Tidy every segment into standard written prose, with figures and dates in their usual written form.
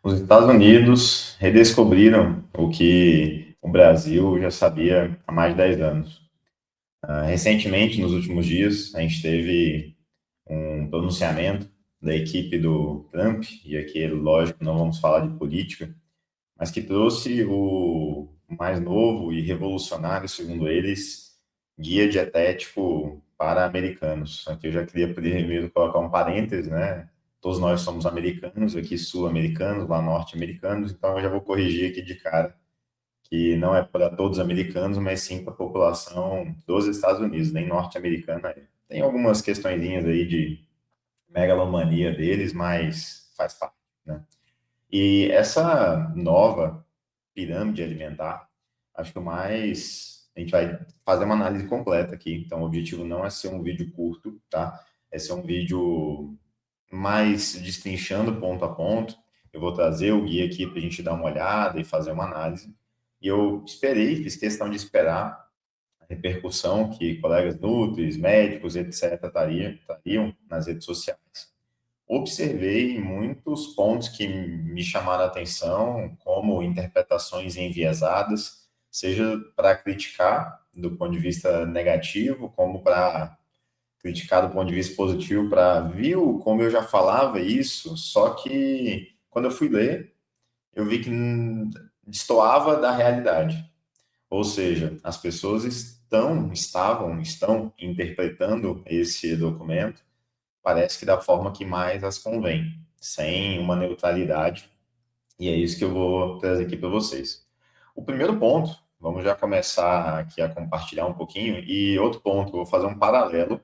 Os Estados Unidos redescobriram o que o Brasil já sabia há mais de 10 anos. Recentemente, nos últimos dias, a gente teve um pronunciamento da equipe do Trump, e aqui, lógico, não vamos falar de política, mas que trouxe o mais novo e revolucionário, segundo eles, guia dietético para americanos. Aqui eu já queria primeiro colocar um parêntese, né? Todos nós somos americanos, aqui sul-americanos, lá norte-americanos, então eu já vou corrigir aqui de cara que não é para todos os americanos, mas sim para a população dos Estados Unidos, nem norte-americana. Tem algumas questõezinhas aí de megalomania deles, mas faz parte, né? E essa nova pirâmide alimentar, acho que o mais. A gente vai fazer uma análise completa aqui. Então, o objetivo não é ser um vídeo curto, tá? É ser um vídeo mais destrinchando ponto a ponto. Eu vou trazer o guia aqui para a gente dar uma olhada e fazer uma análise. E eu esperei, fiz questão de esperar a repercussão que colegas nutris, médicos, etc., tariam nas redes sociais. Observei muitos pontos que me chamaram a atenção, como interpretações enviesadas, seja para criticar do ponto de vista negativo, como para criticar do ponto de vista positivo, para viu como eu já falava isso, só que quando eu fui ler, eu vi que destoava da realidade. Ou seja, as pessoas estão interpretando esse documento, parece que da forma que mais as convém, sem uma neutralidade, e é isso que eu vou trazer aqui para vocês. O primeiro ponto, vamos já começar aqui a compartilhar um pouquinho, e outro ponto, eu vou fazer um paralelo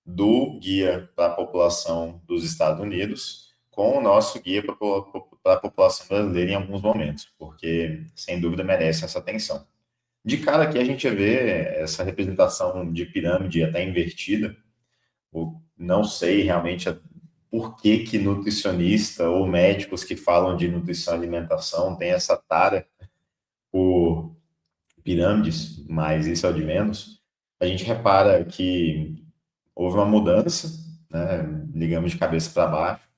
do guia para a população dos Estados Unidos com o nosso guia para a população brasileira em alguns momentos, porque sem dúvida merece essa atenção. De cara aqui a gente vê essa representação de pirâmide até invertida. Não sei realmente por que que nutricionista ou médicos que falam de nutrição e alimentação têm essa tara por pirâmides, mas isso é o de menos. A gente repara que houve uma mudança, né, digamos de cabeça para baixo,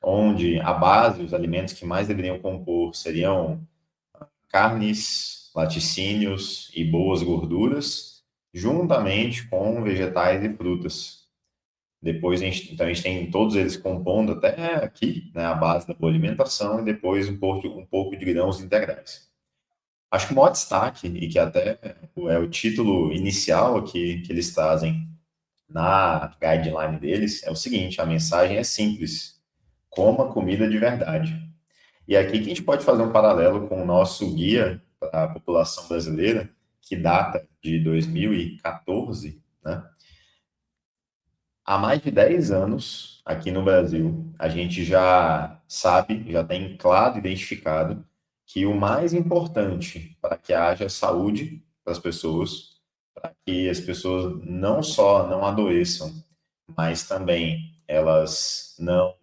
onde a base, os alimentos que mais deveriam compor seriam carnes, laticínios e boas gorduras, juntamente com vegetais e frutas. Depois então a gente tem todos eles compondo até aqui, né, a base da boa alimentação e depois um pouco de grãos integrais. Acho que o maior destaque, e que até é o título inicial aqui que eles trazem na guideline deles, é o seguinte: a mensagem é simples, coma comida de verdade. E aqui que a gente pode fazer um paralelo com o nosso guia para a população brasileira, que data de 2014, né? Há mais de 10 anos, aqui no Brasil, a gente já sabe, já tem claro identificado que o mais importante para que haja saúde para as pessoas, para que as pessoas não só não adoeçam, mas também elas não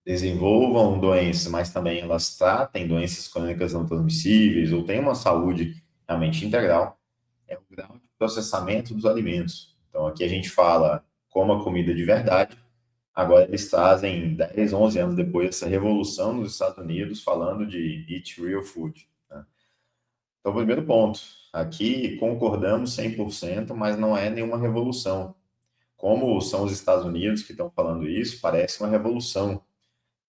desenvolvam doenças, mas também elas tratem doenças crônicas não transmissíveis ou tenham uma saúde realmente integral, é o grau de processamento dos alimentos. Então, aqui a gente fala coma comida de verdade. Agora eles trazem 10, 11 anos depois essa revolução nos Estados Unidos falando de eat real food, né? Então, primeiro ponto, aqui concordamos 100%, mas não é nenhuma revolução. Como são os Estados Unidos que estão falando isso, parece uma revolução,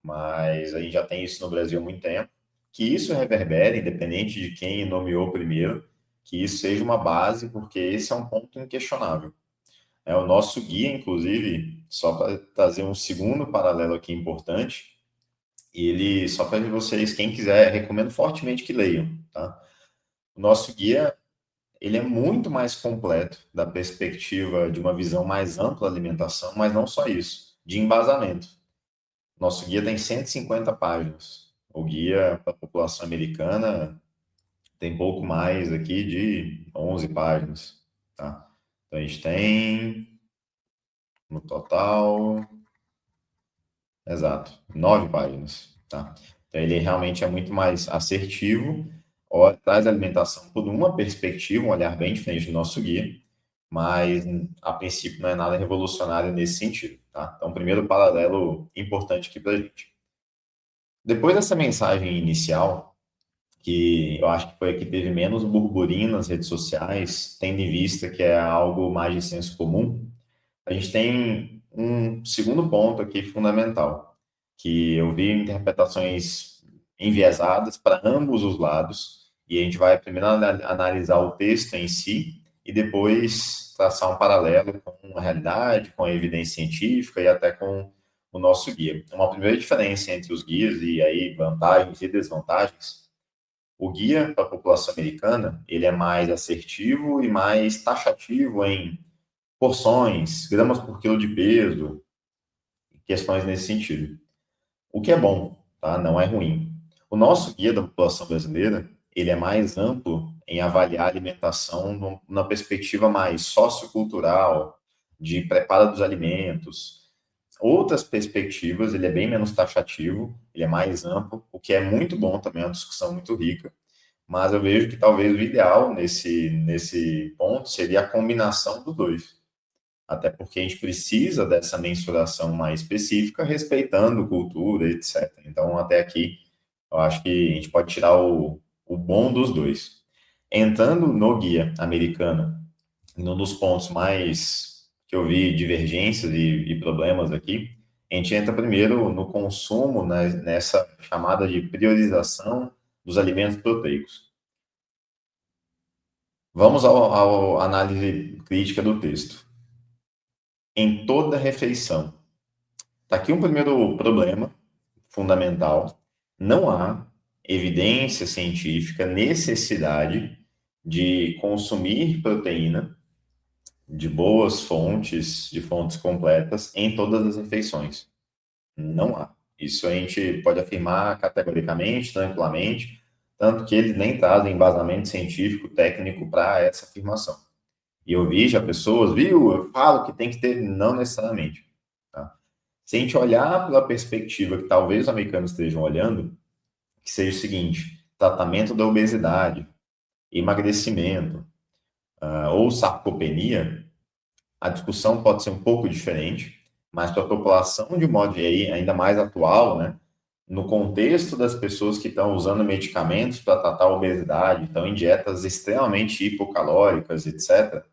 mas a gente já tem isso no Brasil há muito tempo. Que isso reverbere, independente de quem nomeou primeiro, que isso seja uma base, porque esse é um ponto inquestionável. É o nosso guia, inclusive, só para trazer um segundo paralelo aqui importante, ele, só para vocês, quem quiser, recomendo fortemente que leiam, tá? O nosso guia, ele é muito mais completo da perspectiva de uma visão mais ampla da alimentação, mas não só isso, de embasamento. Nosso guia tem 150 páginas. O guia para a população americana tem pouco mais aqui de 11 páginas, tá? Então a gente tem no total, exato, 9 páginas, tá? Então ele realmente é muito mais assertivo, traz a alimentação por uma perspectiva, um olhar bem diferente do nosso guia, mas a princípio não é nada revolucionário nesse sentido, tá? Então, primeiro paralelo importante aqui para a gente. Depois dessa mensagem inicial, que eu acho que foi a que teve menos burburinho nas redes sociais, tendo em vista que é algo mais de senso comum, a gente tem um segundo ponto aqui fundamental, que eu vi interpretações enviesadas para ambos os lados, e a gente vai primeiro analisar o texto em si e depois traçar um paralelo com a realidade, com a evidência científica e até com o nosso guia. Uma primeira diferença entre os guias e aí vantagens e desvantagens. O guia para a população americana, ele é mais assertivo e mais taxativo em porções, gramas por quilo de peso, questões nesse sentido. O que é bom, tá? Não é ruim. O nosso guia da população brasileira, ele é mais amplo em avaliar a alimentação na perspectiva mais sociocultural, de preparo dos alimentos. Outras perspectivas, ele é bem menos taxativo, ele é mais amplo, o que é muito bom também, é uma discussão muito rica. Mas eu vejo que talvez o ideal nesse ponto seria a combinação dos dois. Até porque a gente precisa dessa mensuração mais específica, respeitando cultura, etc. Então, até aqui, eu acho que a gente pode tirar o bom dos dois. Entrando no guia americano, num dos pontos mais que eu vi divergências e problemas aqui, a gente entra primeiro no consumo, né, nessa chamada de priorização dos alimentos proteicos. Vamos ao análise crítica do texto. Em toda refeição, está aqui um primeiro problema fundamental. Não há evidência científica, necessidade de consumir proteína de boas fontes, de fontes completas, em todas as refeições. Não há. Isso a gente pode afirmar categoricamente, tranquilamente, tanto que eles nem trazem embasamento científico, técnico para essa afirmação. E eu vi já pessoas, viu, eu falo que tem que ter, não necessariamente. Tá? Se a gente olhar pela perspectiva que talvez os americanos estejam olhando, que seja o seguinte: tratamento da obesidade, emagrecimento, ou sarcopenia, a discussão pode ser um pouco diferente, mas para a população de um modo aí, ainda mais atual, né, no contexto das pessoas que estão usando medicamentos para tratar a obesidade, estão em dietas extremamente hipocalóricas, etc.,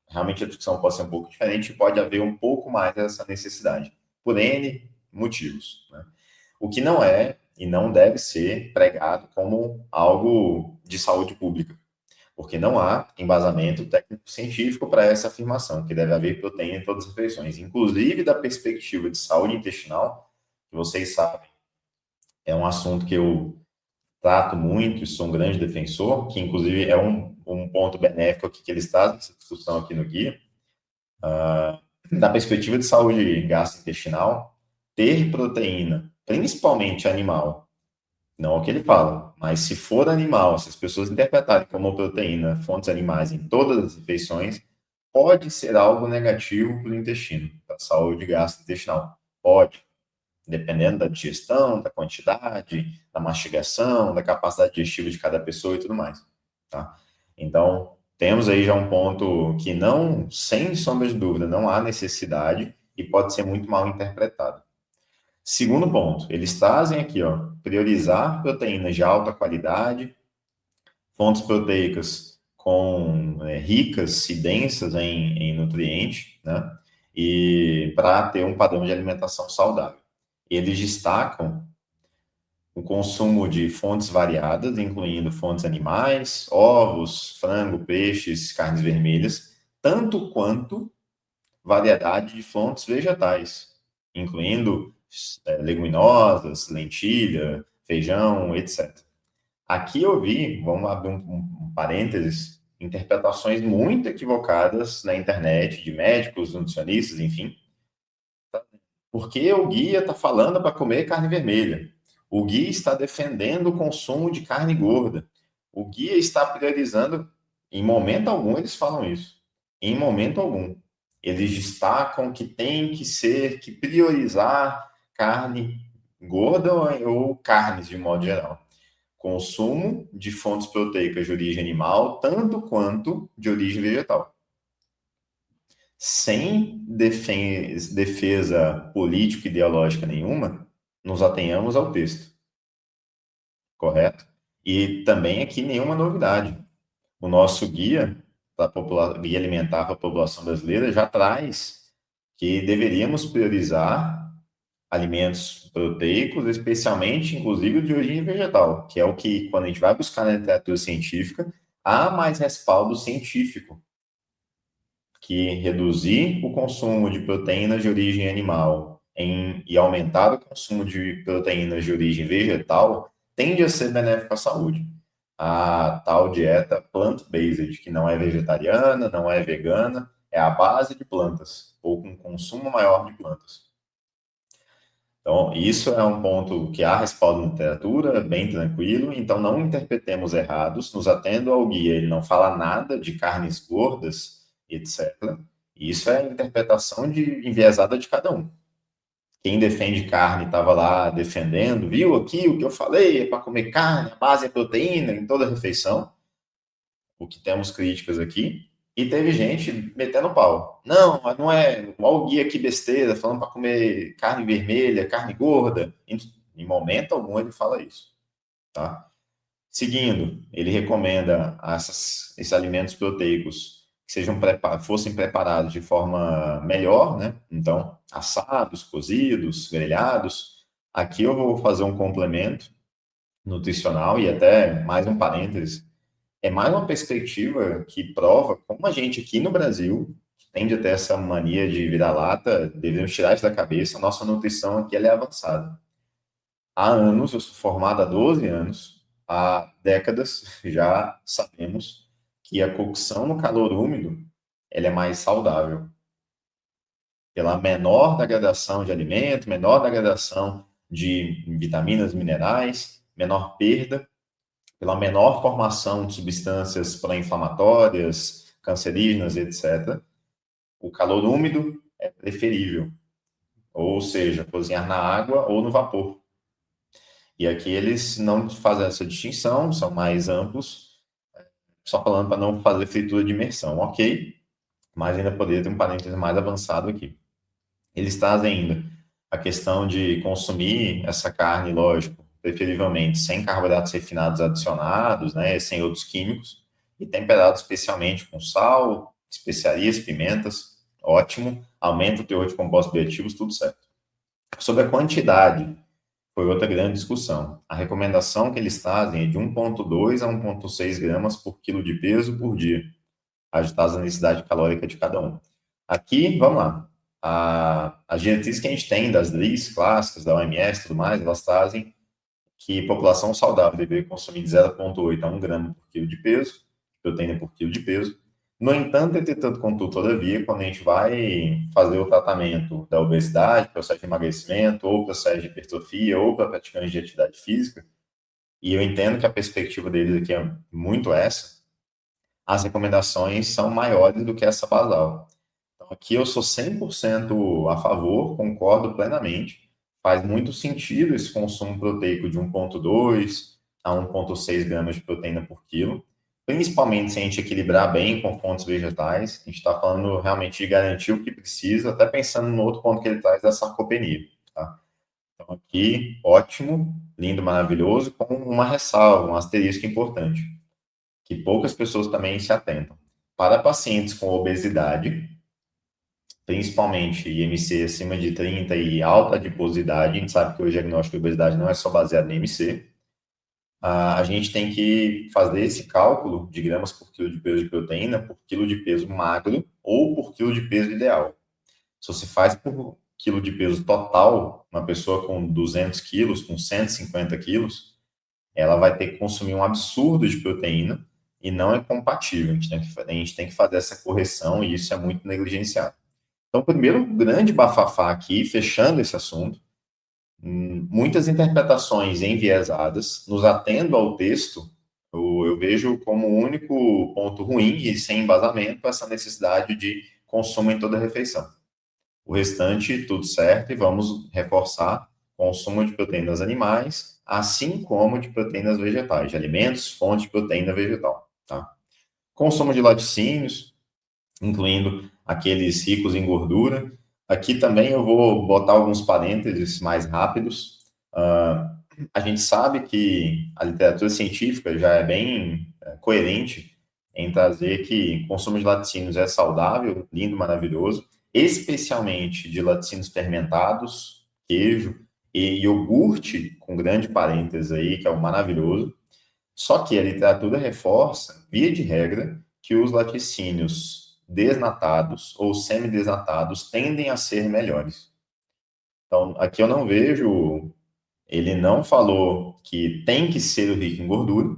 realmente a discussão pode ser um pouco diferente e pode haver um pouco mais dessa necessidade, por N motivos. Né? O que não é e não deve ser pregado como algo de saúde pública, porque não há embasamento técnico-científico para essa afirmação, que deve haver proteína em todas as refeições, inclusive da perspectiva de saúde intestinal, que vocês sabem, é um assunto que eu trato muito e sou um grande defensor, que inclusive é um ponto benéfico aqui que eles trazem nessa discussão aqui no guia, da perspectiva de saúde gastrointestinal, ter proteína, principalmente animal, não é o que ele fala, mas se for animal, se as pessoas interpretarem como proteína fontes animais em todas as refeições, pode ser algo negativo para o intestino, para a saúde gastrointestinal. Pode, dependendo da digestão, da quantidade, da mastigação, da capacidade digestiva de cada pessoa e tudo mais, tá? Então, temos aí já um ponto que não, sem sombra de dúvida, não há necessidade e pode ser muito mal interpretado. Segundo ponto, eles trazem aqui, ó, priorizar proteínas de alta qualidade, fontes proteicas com ricas e densas em nutrientes, né? E para ter um padrão de alimentação saudável. Eles destacam o consumo de fontes variadas, incluindo fontes animais, ovos, frango, peixes, carnes vermelhas, tanto quanto variedade de fontes vegetais, incluindo leguminosas, lentilha, feijão, etc. Aqui eu vi, vamos abrir um parênteses, interpretações muito equivocadas na internet de médicos, nutricionistas, enfim, porque o guia está falando para comer carne vermelha. O guia está defendendo o consumo de carne gorda. O guia está priorizando. Em momento algum eles falam isso. Em momento algum. Eles destacam que tem que ser, que priorizar carne gorda ou carnes de modo geral. Consumo de fontes proteicas de origem animal, tanto quanto de origem vegetal sem defesa político-ideológica nenhuma, nos atenhamos ao texto. correto? E também aqui nenhuma novidade. O nosso guia, guia alimentar para a população brasileira já traz que deveríamos priorizar alimentos proteicos, especialmente, inclusive, de origem vegetal, que é o que, quando a gente vai buscar na literatura científica, há mais respaldo científico que reduzir o consumo de proteínas de origem animal e aumentar o consumo de proteínas de origem vegetal tende a ser benéfico à saúde. A tal dieta plant-based, que não é vegetariana, não é vegana, é a base de plantas, ou com consumo maior de plantas. Então, isso é um ponto que há respaldo na literatura, bem tranquilo, então não interpretemos errados, nos atendo ao guia, ele não fala nada de carnes gordas, etc. Isso é a interpretação enviesada de cada um. Quem defende carne estava lá defendendo, viu aqui o que eu falei, é para comer carne, a base é proteína em toda refeição, o que temos críticas aqui, e teve gente metendo pau. Não, mas não é. Olha o guia aqui besteira, falando para comer carne vermelha, carne gorda. Em momento algum ele fala isso. Tá? Seguindo, ele recomenda esses alimentos proteicos que fossem preparados de forma melhor, né? Então, assados, cozidos, grelhados. Aqui eu vou fazer um complemento nutricional e até mais um parênteses é mais uma perspectiva que prova como a gente aqui no Brasil tende a ter essa mania de vira-lata, devemos tirar isso da cabeça, a nossa nutrição aqui ela é avançada. Há anos, eu sou formado há 12 anos, há décadas já sabemos que a cocção no calor úmido ela é mais saudável. Pela menor degradação de alimento, menor degradação de vitaminas, minerais, menor perda pela menor formação de substâncias pró-inflamatórias, cancerígenas, etc., o calor úmido é preferível. Ou seja, cozinhar na água ou no vapor. E aqui eles não fazem essa distinção, são mais amplos, só falando para não fazer fritura de imersão, ok? Mas ainda poderia ter um parênteses mais avançado aqui. Eles trazem ainda a questão de consumir essa carne, lógico, preferivelmente sem carboidratos refinados adicionados, né, sem outros químicos, e temperado especialmente com sal, especiarias, pimentas, ótimo, aumenta o teor de compostos bioativos, tudo certo. Sobre a quantidade, foi outra grande discussão. A recomendação que eles trazem é de 1,2 a 1,6 gramas por quilo de peso por dia, ajustados à necessidade calórica de cada um. Aqui, vamos lá. As diretrizes que a gente tem das DRIs clássicas, da OMS e tudo mais, elas trazem que população saudável deveria consumir de 0,8 a 1 grama por quilo de peso, proteína por quilo de peso. No entanto, entretanto, contudo, todavia, quando a gente vai fazer o tratamento da obesidade, processo de emagrecimento, ou processo de hipertrofia, ou para praticantes de atividade física, e eu entendo que a perspectiva deles aqui é muito essa, as recomendações são maiores do que essa basal. Então, aqui eu sou 100% a favor, concordo plenamente. Faz muito sentido esse consumo proteico de 1,2 a 1,6 gramas de proteína por quilo, principalmente se a gente equilibrar bem com fontes vegetais. A gente está falando realmente de garantir o que precisa, até pensando no outro ponto que ele traz da sarcopenia. Tá? Então, aqui, ótimo, lindo, maravilhoso, com uma ressalva, um asterisco importante, que poucas pessoas também se atentam. Para pacientes com obesidade, principalmente IMC acima de 30 e alta adiposidade, a gente sabe que o diagnóstico de obesidade não é só baseado em IMC, a gente tem que fazer esse cálculo de gramas por quilo de peso de proteína por quilo de peso magro ou por quilo de peso ideal. Se você faz por quilo de peso total, uma pessoa com 200 quilos, com 150 quilos, ela vai ter que consumir um absurdo de proteína e não é compatível. A gente tem que fazer essa correção e isso é muito negligenciado. Então, primeiro grande bafafá aqui, fechando esse assunto, muitas interpretações enviesadas, nos atendo ao texto, eu vejo como o único ponto ruim e sem embasamento essa necessidade de consumo em toda refeição. O restante, tudo certo, e vamos reforçar consumo de proteínas animais, assim como de proteínas vegetais, de alimentos, fonte de proteína vegetal, tá? Consumo de laticínios, incluindo aqueles ricos em gordura. Aqui também eu vou botar alguns parênteses mais rápidos. A gente sabe que a literatura científica já é bem coerente em trazer que o consumo de laticínios é saudável, lindo, maravilhoso, especialmente de laticínios fermentados, queijo e iogurte, com grande parênteses aí, que é o maravilhoso. Só que a literatura reforça, via de regra, que os laticínios desnatados ou semidesnatados tendem a ser melhores. Então, aqui eu não vejo, ele não falou que tem que ser o rico em gordura,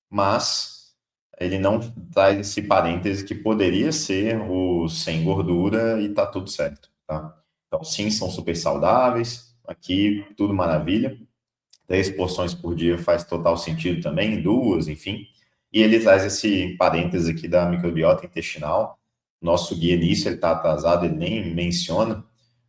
mas ele não traz esse parêntese que poderia ser o sem gordura e tá tudo certo, tá? Então, sim, são super saudáveis, aqui tudo maravilha. 3 porções por dia faz total sentido também, duas, enfim. E ele traz esse parêntese aqui da microbiota intestinal. Nosso guia nisso, ele está atrasado, ele nem menciona,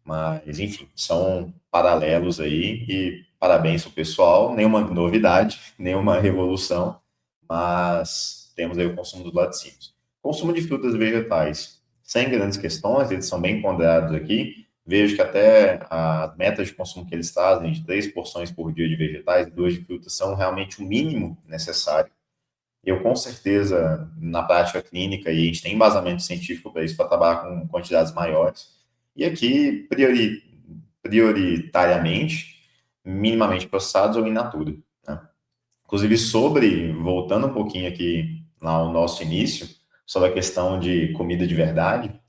mas, enfim, são paralelos aí. E parabéns para o pessoal, nenhuma novidade, nenhuma revolução, mas temos aí o consumo dos laticínios. Consumo de frutas e vegetais, sem grandes questões, eles são bem ponderados aqui. Vejo que até a meta de consumo que eles trazem, de 3 porções por dia de vegetais e 2 de frutas, são realmente o mínimo necessário. Eu, com certeza, na prática clínica, e a gente tem embasamento científico para isso, para trabalhar com quantidades maiores. E aqui, prioritariamente, minimamente processados ou in natura, né? Inclusive, voltando um pouquinho aqui ao nosso início, sobre a questão de comida de verdade,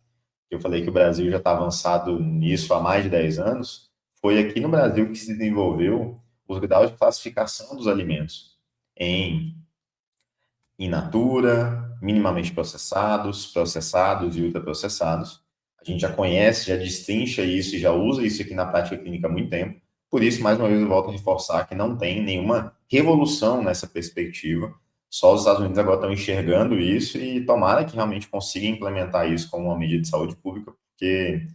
eu falei que o Brasil já está avançado nisso há mais de 10 anos, foi aqui no Brasil que se desenvolveu os graus de classificação dos alimentos em in natura, minimamente processados, processados e ultraprocessados. A gente já conhece, já destrincha isso e já usa isso aqui na prática clínica há muito tempo. Por isso, mais uma vez, eu volto a reforçar que não tem nenhuma revolução nessa perspectiva. Só os Estados Unidos agora estão enxergando isso e tomara que realmente consiga implementar isso como uma medida de saúde pública, porque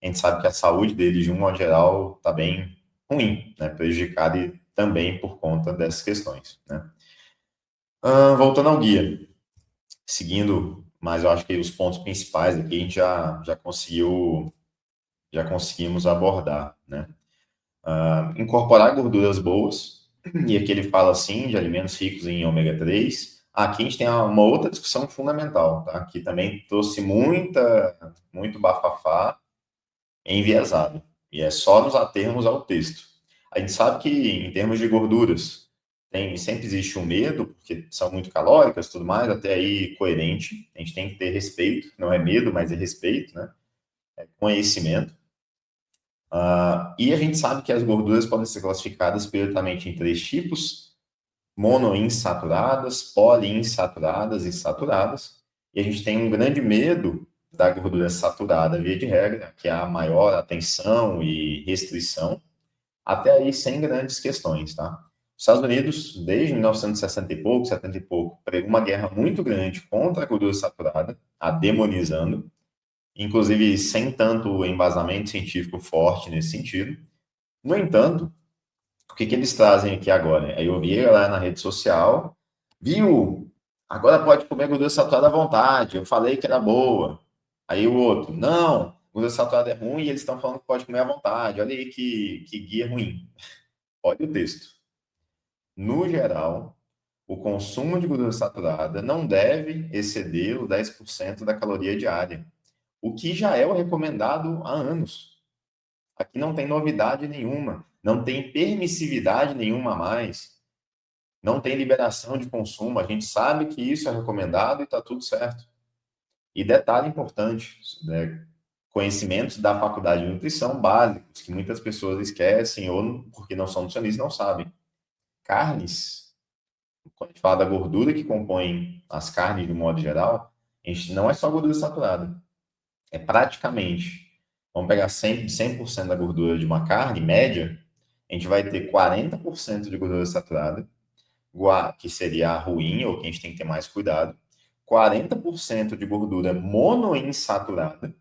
a gente sabe que a saúde deles, de um modo geral, está bem ruim, né? Prejudicada e também por conta dessas questões, né? Voltando ao guia, seguindo, mas eu acho que os pontos principais aqui a gente já conseguimos abordar, né? Incorporar gorduras boas, e aqui ele fala assim, de alimentos ricos em ômega 3. Aqui a gente tem uma outra discussão fundamental, tá? Que também trouxe muito bafafá enviesado, e é só nos atermos ao texto. A gente sabe que, em termos de gorduras, sempre existe um medo, porque são muito calóricas tudo mais, até aí coerente. A gente tem que ter respeito, não é medo, mas é respeito, né? É conhecimento. E a gente sabe que as gorduras podem ser classificadas prioritariamente em 3 tipos: monoinsaturadas, poliinsaturadas e saturadas. E a gente tem um grande medo da gordura saturada, via de regra, que é a maior atenção e restrição, até aí sem grandes questões, tá? Os Estados Unidos, desde 1960 e pouco, 70 e pouco, pregou uma guerra muito grande contra a gordura saturada, a demonizando, inclusive sem tanto embasamento científico forte nesse sentido. No entanto, o que eles trazem aqui agora? Aí eu vi lá na rede social, viu? Agora pode comer gordura saturada à vontade. Eu falei que era boa. Aí o outro, não, gordura saturada é ruim e eles estão falando que pode comer à vontade. Olha aí que guia ruim. Olha o texto. No geral, o consumo de gordura saturada não deve exceder os 10% da caloria diária, o que já é o recomendado há anos. Aqui não tem novidade nenhuma, não tem permissividade nenhuma a mais, não tem liberação de consumo. A gente sabe que isso é recomendado e está tudo certo. E detalhe importante, né? Conhecimentos da faculdade de nutrição básicos, que muitas pessoas esquecem ou porque não são nutricionistas não sabem. Carnes, quando a gente fala da gordura que compõe as carnes de um modo geral, a gente não é só gordura saturada, é praticamente. Vamos pegar 100% da gordura de uma carne média, a gente vai ter 40% de gordura saturada, que seria a ruim, ou que a gente tem que ter mais cuidado, 40% de gordura monoinsaturada,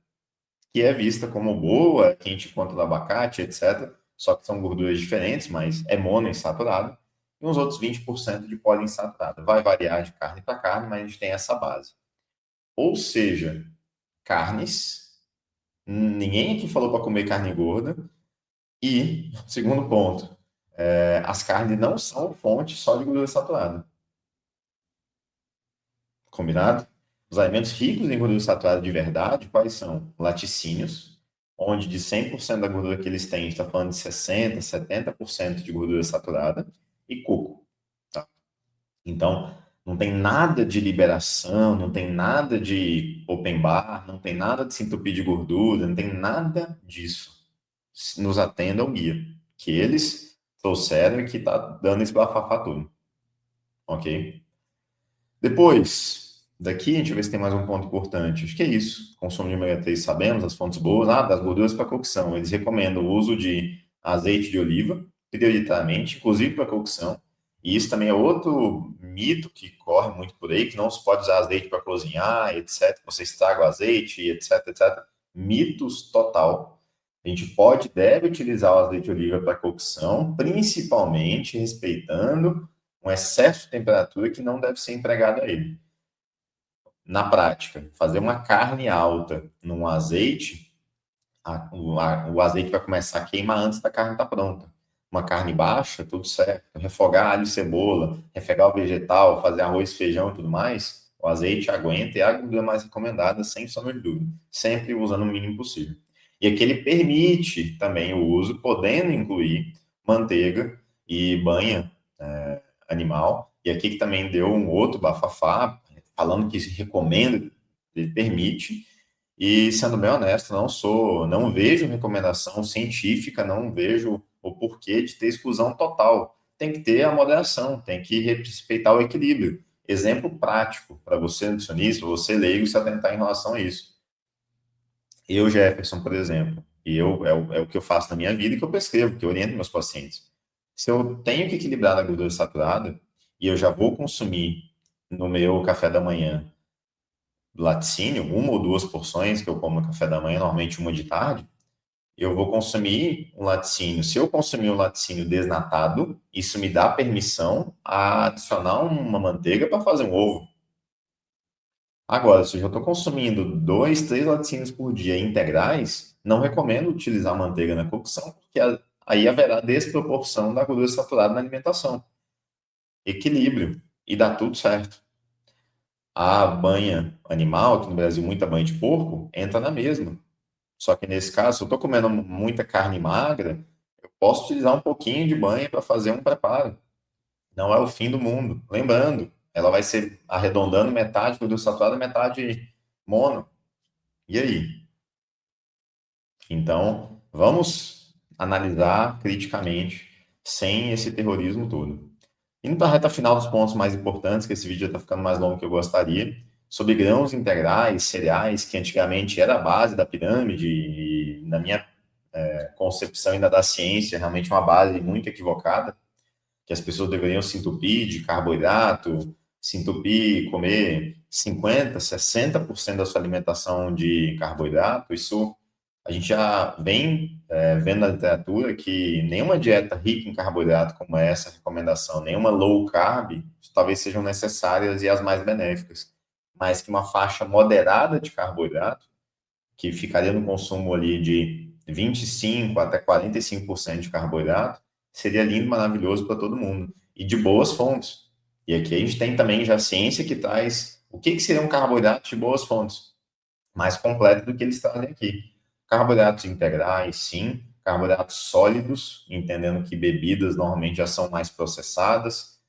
que é vista como boa, que a gente encontra no abacate, etc. Só que são gorduras diferentes, mas é monoinsaturada. E uns outros 20% de poliinsaturada. Vai variar de carne para carne, mas a gente tem essa base. Ou seja, carnes, ninguém aqui falou para comer carne gorda. E, segundo ponto, as carnes não são fonte só de gordura saturada. Combinado? Os alimentos ricos em gordura saturada de verdade, quais são? Laticínios, onde de 100% da gordura que eles têm, a gente está falando de 60%, 70% de gordura saturada, e coco. Tá? Então, não tem nada de liberação, não tem nada de open bar, não tem nada de se entupir de gordura, não tem nada disso. Nos atenda ao guia, que eles trouxeram e que está dando esse bafafá todo. Ok? Depois, daqui, a gente vai ver se tem mais um ponto importante. Acho que é isso. Consumo de ômega 3, sabemos, as fontes boas, das gorduras para cocção. Eles recomendam o uso de azeite de oliva, prioritariamente, inclusive para cocção. E isso também é outro mito que corre muito por aí, que não se pode usar azeite para cozinhar, etc. Você estraga o azeite, etc, etc. Mitos total. A gente pode, deve utilizar o azeite de oliva para cocção, principalmente respeitando um excesso de temperatura que não deve ser empregado a ele. Na prática, fazer uma carne alta num azeite, o azeite vai começar a queimar antes da carne estar pronta. Uma carne baixa, tudo certo. Refogar alho e cebola, refogar o vegetal, fazer arroz, feijão e tudo mais, o azeite aguenta e é a gordura mais recomendada, sem sombra de dúvida. Sempre usando o mínimo possível. E aqui ele permite também o uso, podendo incluir manteiga e banha animal. E aqui que também deu um outro bafafá, falando que se recomenda, ele permite. E sendo bem honesto, não vejo recomendação científica, não vejo o porquê de ter exclusão total. Tem que ter a moderação, tem que respeitar o equilíbrio. Exemplo prático para você, nutricionista, você leigo, se atentar em relação a isso. Eu, Jefferson, por exemplo, é o que eu faço na minha vida e que eu prescrevo, que eu oriento meus pacientes. Se eu tenho que equilibrar a gordura saturada e eu já vou consumir no meu café da manhã laticínio, uma ou duas porções que eu como no café da manhã, normalmente uma de tarde, eu vou consumir um laticínio. Se eu consumir um laticínio desnatado, isso me dá permissão a adicionar uma manteiga para fazer um ovo. Agora, se eu já estou consumindo dois, três laticínios por dia integrais, não recomendo utilizar manteiga na cocção, porque aí haverá desproporção da gordura saturada na alimentação. Equilíbrio, e dá tudo certo. A banha animal, aqui no Brasil, muita banha de porco, entra na mesma. Só que nesse caso, se eu estou comendo muita carne magra, eu posso utilizar um pouquinho de banha para fazer um preparo. Não é o fim do mundo. Lembrando, ela vai ser arredondando metade gordura saturada, metade mono. E aí? Então, vamos analisar criticamente, sem esse terrorismo todo. Indo para a reta final dos pontos mais importantes, que esse vídeo já está ficando mais longo do que eu gostaria, sobre grãos integrais, cereais, que antigamente era a base da pirâmide, e na minha concepção ainda da ciência, realmente uma base muito equivocada, que as pessoas deveriam se entupir de carboidrato, se entupir, comer 50%, 60% da sua alimentação de carboidrato. Isso a gente já vem vendo na literatura que nenhuma dieta rica em carboidrato como essa recomendação, nenhuma low carb, talvez sejam necessárias e as mais benéficas, mas que uma faixa moderada de carboidrato, que ficaria no consumo ali de 25 até 45% de carboidrato, seria lindo, maravilhoso para todo mundo. E de boas fontes. E aqui a gente tem também já a ciência que traz o que seria um carboidrato de boas fontes, mais completo do que eles trazem aqui. Carboidratos integrais, sim. Carboidratos sólidos, entendendo que bebidas normalmente já são mais processadas.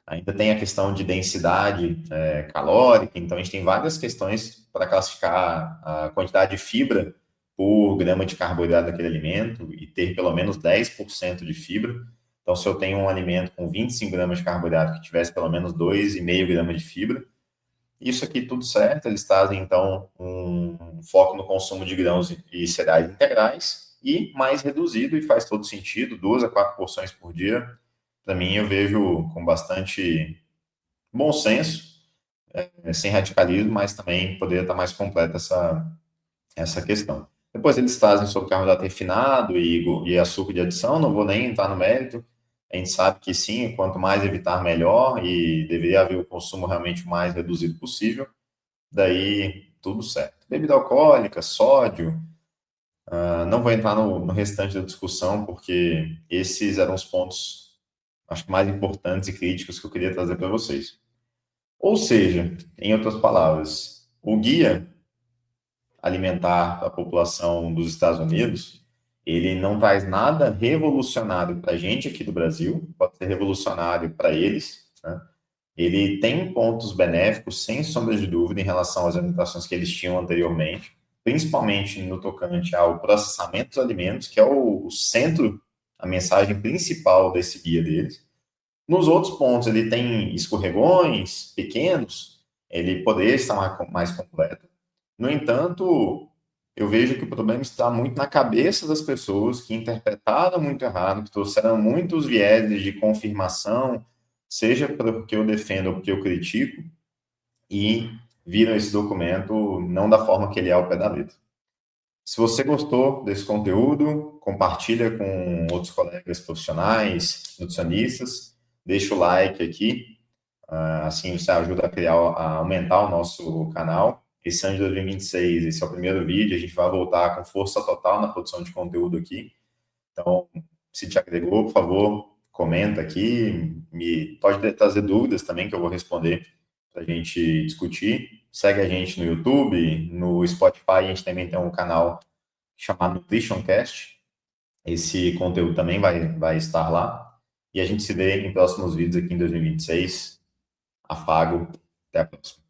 Ainda tem a questão de densidade calórica, então a gente tem várias questões para classificar a quantidade de fibra por grama de carboidrato daquele alimento e ter pelo menos 10% de fibra. Então, se eu tenho um alimento com 25 gramas de carboidrato que tivesse pelo menos 2,5 gramas de fibra, isso aqui tudo certo, eles trazem então um foco no consumo de grãos e cereais integrais e mais reduzido, e faz todo sentido, 2 a 4 porções por dia. Para mim, eu vejo com bastante bom senso, sem radicalismo, mas também poderia estar mais completa essa questão. Depois eles trazem sobre carboidrato refinado e açúcar de adição, não vou nem entrar no mérito. A gente sabe que sim, quanto mais evitar, melhor, e deveria haver o consumo realmente o mais reduzido possível. Daí, tudo certo. Bebida alcoólica, sódio, Não vou entrar no restante da discussão, porque esses eram os pontos, acho que mais importantes e críticos que eu queria trazer para vocês. Ou seja, em outras palavras, o guia alimentar da população dos Estados Unidos, ele não traz nada revolucionário para a gente aqui do Brasil, pode ser revolucionário para eles, né? Ele tem pontos benéficos, sem sombra de dúvida, em relação às orientações que eles tinham anteriormente, principalmente no tocante ao processamento dos alimentos, que é o centro, a mensagem principal desse guia deles. Nos outros pontos, ele tem escorregões pequenos, ele poderia estar mais completo. No entanto, eu vejo que o problema está muito na cabeça das pessoas que interpretaram muito errado, que trouxeram muitos vieses de confirmação, seja porque eu defendo ou porque eu critico, e viram esse documento não da forma que ele é ao pé da letra. Se você gostou desse conteúdo, compartilha com outros colegas profissionais, nutricionistas, deixa o like aqui, assim você ajuda a a aumentar o nosso canal. Esse ano de 2026, esse é o primeiro vídeo, a gente vai voltar com força total na produção de conteúdo aqui. Então, se te agregou, por favor, comenta aqui, pode trazer dúvidas também que eu vou responder para a gente discutir. Segue a gente no YouTube, no Spotify, a gente também tem um canal chamado NutritionCast. Esse conteúdo também vai estar lá. E a gente se vê em próximos vídeos aqui em 2026. Afago. Até a próxima.